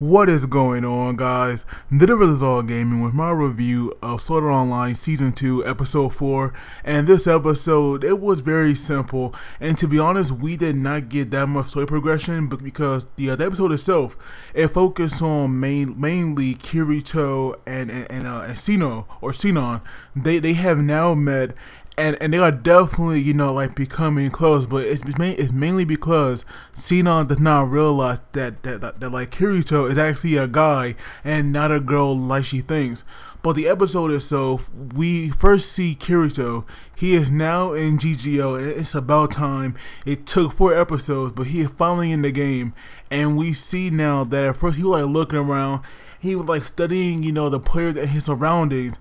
What is going on, guys? This is All Gaming with my review of Sword Art Online Season 2 Episode 4. And this episode, it was very simple, and to be honest, we did not get that much story progression, but because the episode itself, it focused on mainly Kirito and Sinon. They have now met, and they are definitely, like becoming close, but it's mainly because Sinon does not realize that like Kirito is actually a guy and not a girl like she thinks. But the episode itself, we first see Kirito. He is now in GGO, and it's about time. It took 4 episodes, but he is finally in the game. And we see now that at first he was like looking around. He was like studying, the players and his surroundings.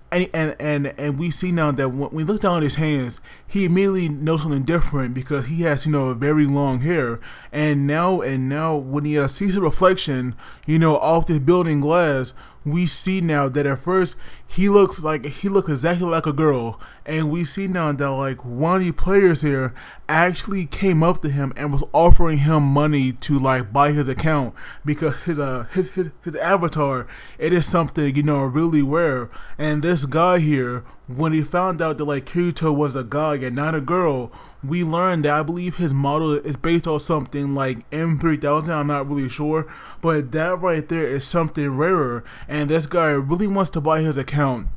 And we see now that when we look down at his hands, he immediately knows something different because he has very long hair. And now when he sees a reflection off this building glass, we see now that at first he looks exactly like a girl, and we see now that like one of the players here actually came up to him and was offering him money to like buy his account because his avatar, it is something really rare. And this guy here, when he found out that like Kirito was a guy and not a girl, we learned that I believe his model is based on something like M3000. I'm not really sure, but that right there is something rarer, and this guy really wants to buy his account.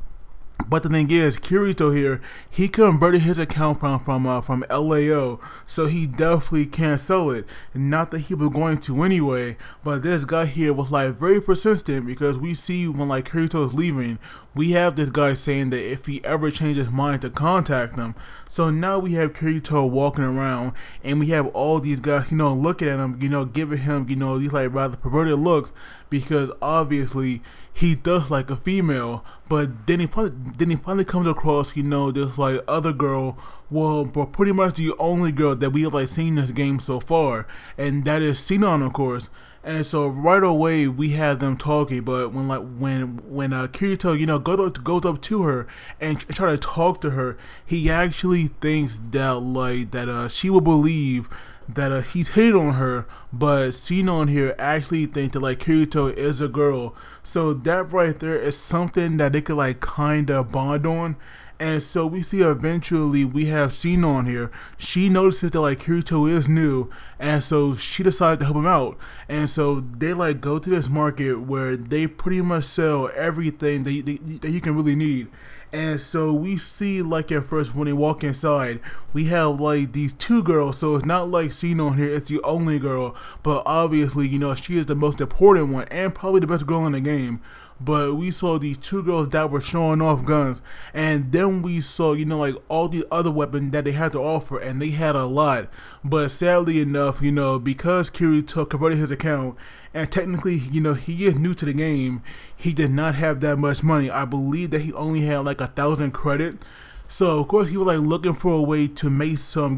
But the thing is, Kirito here, he converted his account from LAO, so he definitely can't sell it. Not that he was going to anyway, but this guy here was like very persistent, because we see when like Kirito is leaving, we have this guy saying that if he ever changes his mind to contact them. So now we have Kirito walking around, and we have all these guys, looking at him, giving him, these like rather perverted looks, because obviously he does like a female. But then he finally comes across, this like other girl, but pretty much the only girl that we have like seen in this game so far, and that is Sinon, of course. And so right away we have them talking, but when Kirito goes up to her and try to talk to her, he actually thinks that she will believe that he's hitting on her, but Sinon here actually thinks that like Kirito is a girl. So that right there is something that they could like kinda bond on. And so we see eventually we have Sinon here. She notices that like Kirito is new, and so she decides to help him out. And so they like go to this market where they pretty much sell everything that you can really need. And so we see like at first when they walk inside, we have like these 2 girls. So it's not like Sinon here, it's the only girl, but obviously she is the most important one and probably the best girl in the game. But we saw these 2 girls that were showing off guns, and then we saw like all the other weapons that they had to offer, and they had a lot. But sadly enough, because Kirito converted his account, and technically he is new to the game, he did not have that much money. I believe that he only had like 1,000 credit. So of course he was like looking for a way to make some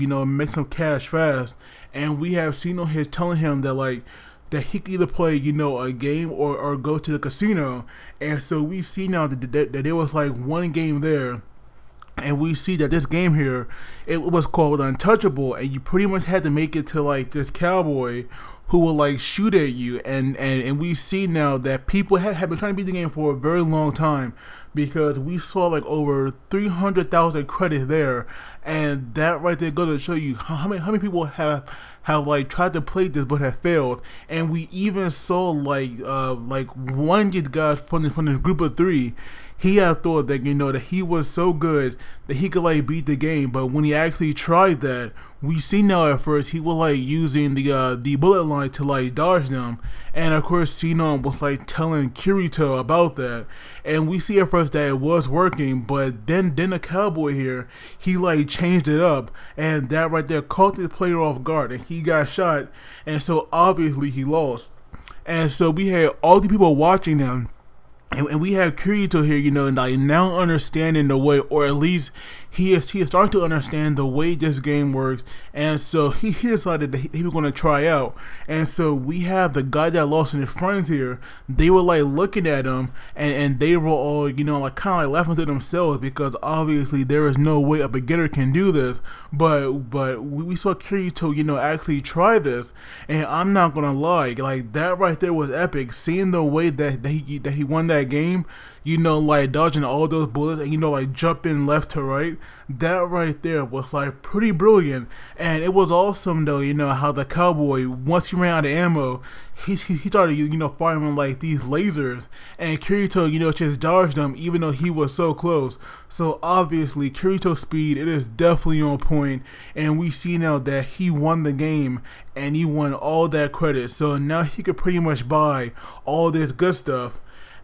cash fast. And we have Sinon here telling him that he could either play, a game or go to the casino. And so we see now that there was like one game there, and we see that this game here, it was called Untouchable, and you pretty much had to make it to like this cowboy who will like shoot at you. And we see now that people have been trying to beat the game for a very long time, because we saw like over 300,000 credits there, and that right there goes to show you how many people have like tried to play this but have failed. And we even saw like one guy from the group of 3. He had thought that that he was so good that he could like beat the game, but when he actually tried that, we see now at first he was like using the bullet line to like dodge them. And of course Sinon was like telling Kirito about that, and we see at first that it was working, but then the cowboy here, he like changed it up, and that right there caught the player off guard, and he got shot, and so obviously he lost. And so we had all the people watching him, And we have Kirito here, like now understanding the way, or at least he is starting to understand the way this game works. And so he decided that he was going to try out. And so we have the guy that lost his friends here. They were like looking at him, and they were all, like kind of like laughing to themselves, because obviously there is no way a beginner can do this. But we saw Kirito, actually try this, and I'm not gonna lie, like that right there was epic. Seeing the way that he won that game, like dodging all those bullets and like jumping left to right, that right there was like pretty brilliant. And it was awesome though, how the cowboy, once he ran out of ammo, he started firing like these lasers, and Kirito just dodged them even though he was so close. So obviously Kirito's speed, it is definitely on point, and we see now that he won the game and he won all that credit. So now he could pretty much buy all this good stuff.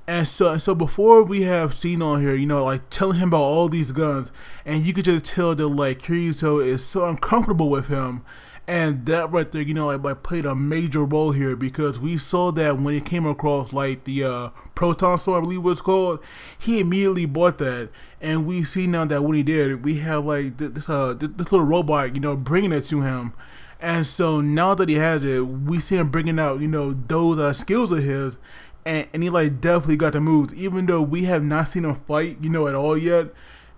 And so before we have Sinon here, like telling him about all these guns, and you could just tell that like Kirito is so uncomfortable with him. And that right there, like played a major role here, because we saw that when he came across like the proton sword, I believe it was called, he immediately bought that. And we see now that when he did, we have like this little robot, bringing it to him. And so now that he has it, we see him bringing out, those skills of his. And he like definitely got the moves, even though we have not seen him fight, at all yet.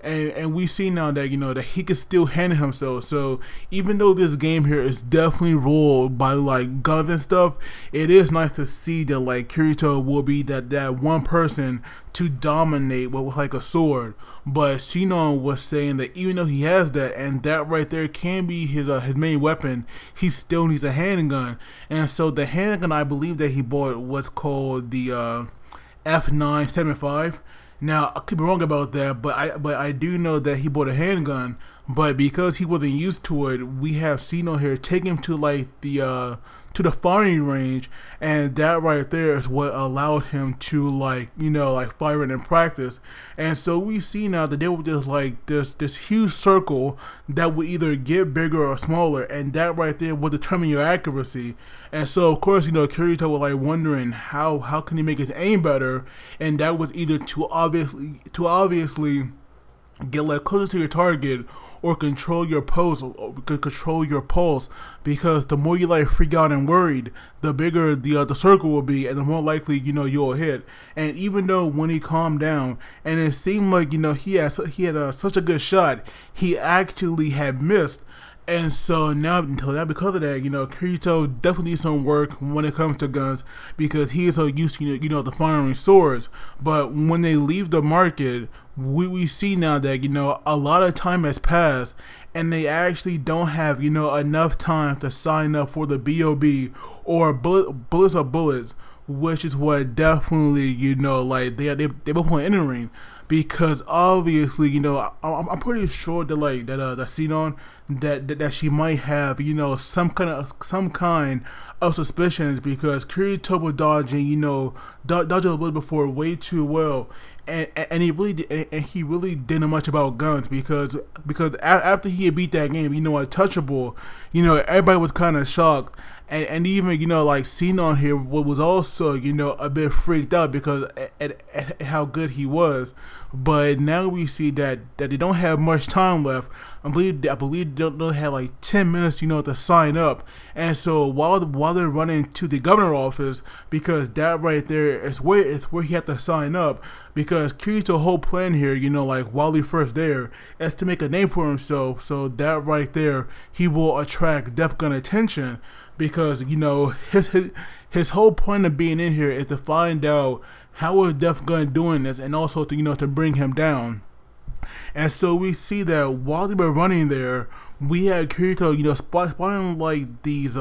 And we see now that that he can still handle himself. So even though this game here is definitely ruled by like guns and stuff, it is nice to see that like Kirito will be that one person to dominate with like a sword. But Sinon was saying that even though he has that, and that right there can be his main weapon, he still needs a handgun. And so the handgun I believe that he bought was called the F975. Now I could be wrong about that, but I do know that he bought a handgun. But because he wasn't used to it, we have Sinon here take him to like the firing range, and that right there is what allowed him to like fire it in practice. And so we see now that they were just like this huge circle that would either get bigger or smaller, and that right there will determine your accuracy. And so of course Kirito was like wondering how can he make his aim better, and that was either to obviously get like closer to your target, or control your pulse, because the more you like freak out and worried, the bigger the circle will be, and the more likely you'll hit. And even though when he calmed down, and it seemed like he had such a good shot, he actually had missed. And so now, because of that, Kirito definitely needs some work when it comes to guns, because he is so used to, the firing swords. But when they leave the market, we see now that, a lot of time has passed, and they actually don't have, enough time to sign up for the BOB, or bullets are bullets, which is what definitely, like they both want entering. Because obviously, I'm pretty sure that that Sinon, that she might have, some kind of suspicions, because Kirito was dodging a little before way too well, and he really didn't know much about guns, because after he had beat that game, untouchable, everybody was kind of shocked. And even like Sinon here was also a bit freaked out because at how good he was. But now we see that they don't have much time left. I believe they don't have like 10 minutes to sign up. And so while they're running to the governor's office, because that right there is where he had to sign up, because Kirito's whole plan here, like while he's first there, is to make a name for himself. So that right there, he will attract Def Gun attention, because his whole point of being in here is to find out how is Def Gun doing this, and also to to bring him down. And so we see that while they were running there, we had Kirito, spotting like these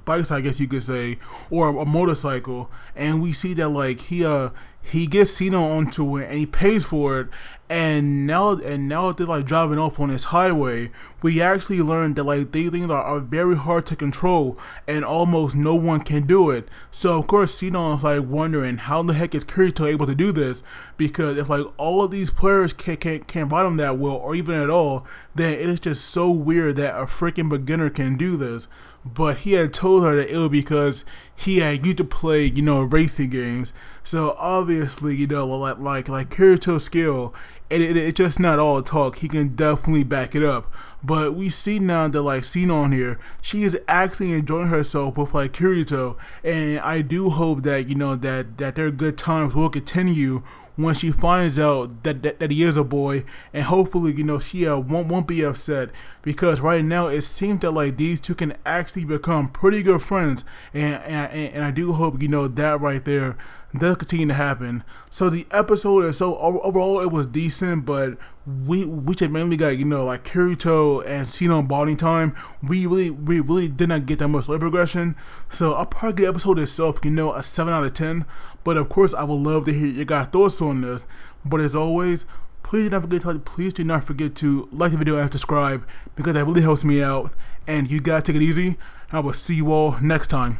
bikes, I guess you could say, or a motorcycle, and we see that like he gets Sinon onto it, and he pays for it. And now they're like driving off on this highway, we actually learned that like these things are very hard to control, and almost no one can do it. So of course Sinon is like wondering how the heck is Kirito able to do this, because if like all of these players can't ride him that well, or even at all, then it is just so weird that a freaking beginner can do this. but he had told her that it was because he had used to play, racing games. So obviously, like Kirito's skill, it's just not all talk. He can definitely back it up. But we see now that like Sinon here, she is actually enjoying herself with like Kirito, and I do hope that that their good times will continue when she finds out that he is a boy, and hopefully she won't be upset, because right now it seems that like these two can actually become pretty good friends, and I do hope that right there does continue to happen. So the episode is overall it was decent, but we just mainly got like Kirito and Sinon bonding time. We really did not get that much story progression, so I'll probably give the episode itself a 7 out of 10. But of course I would love to hear your guys' thoughts on this. But as always, please do not forget to like the video and subscribe, because that really helps me out. And you guys take it easy. I will see you all next time.